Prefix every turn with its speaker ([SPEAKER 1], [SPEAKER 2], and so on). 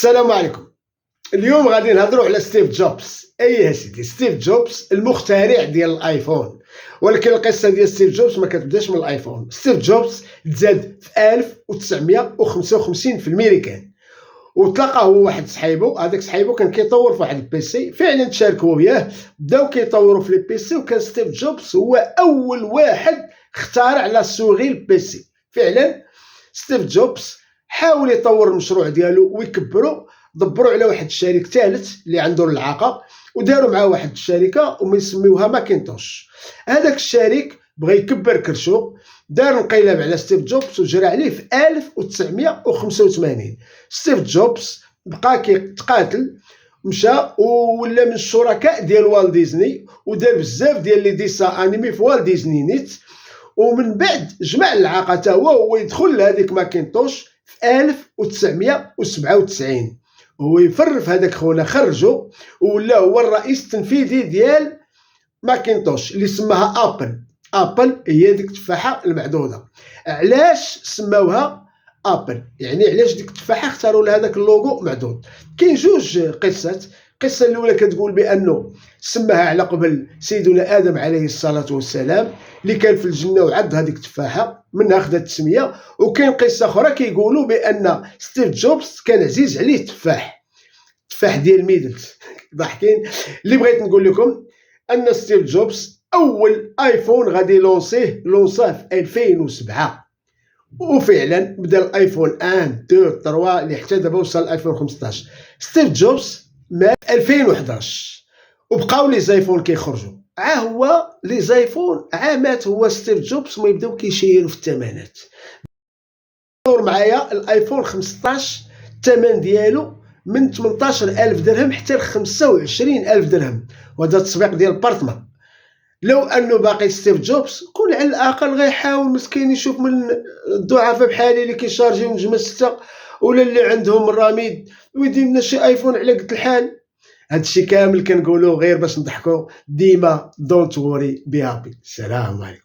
[SPEAKER 1] السلام عليكم. اليوم غادي نهضروا على ستيف جوبز. يا سيدي، ستيف جوبز المخترع ديال الايفون، ولكن القصه ديال ستيف جوبز ما كتبداش من الايفون. ستيف جوبز تزاد في 1955 في الميريكان، وتلاقى هو واحد صحيبو. هذاك صحيبو كان كيطور في واحد البيسي، فعلا تشاركوا وياه، بداو كيطوروا في لي بيسي، وكان ستيف جوبز هو اول واحد اخترع لا سوغي البيسي. فعلا ستيف جوبز حاول يطور المشروع ديالو ويكبروا. دبروا على واحد الشريك ثالث اللي عنده العاقه، وداروا معاه واحد الشركه ويسميوها ماكنتوش. هذاك الشريك بغى يكبر كرشو، دار انقلاب على ستيف جوبز وجرى عليه في 1985. ستيف جوبز بقى كيتقاتل، مشى ولا من الشركاء ديال والت ديزني، ودار بزاف ديال لي ديسا انيمي في والت ديزني نيت. ومن بعد جمع العاقه تا هو يدخل لهذيك ماكنتوش في 1997. هو يفرف هذاك خونا، خرجو ولا هو الرئيس التنفيذي ديال ماكنتوش اللي سماها ابل. ابل هي ديك التفاحه المعدوده. علاش سماوها ابل؟ يعني علاش ديك التفاحه اختاروا لها هذاك اللوغو معدود؟ كاين جوج قصات. القصه الاولى كتقول بانه سماها على قبل سيدنا ادم عليه الصلاه والسلام، اللي كان في الجنه وعض هذيك التفاحه، منها خدات التسميه. وكاين قصه اخرى كيقولوا بان ستيف جوبز كان عزيز عليه التفاح ديال ميدلز. ضاحكين. اللي بغيت نقول لكم ان ستيف جوبز اول ايفون غادي لونصاه في 2007، وفعلا بدا الايفون 1 2 3 اللي حتى دابا وصل الايفون 15. ستيف جوبز مات 2011 وبقاو لي زايفون كيخرجوا. هو لي زايفون مات هو ستيف جوبز ما يبداو كيشيروا في الثمانات. دور معايا الايفون 15 الثمن ديالو من 18,000 درهم حتى ل 25,000 درهم، وهذا التسويق ديال البارتمان. لو انه باقي ستيف جوبز كون على الاقل غيحاول مسكين يشوف من الضعفاء بحالي اللي كيشارجيو نجمه 6 ولا اللي عندهم الراميد ويدير لنا شي ايفون على قد الحال. هادشي كامل كنقولوه غير باش نضحكوا. ديما دونت وري بي هابي. السلام عليكم.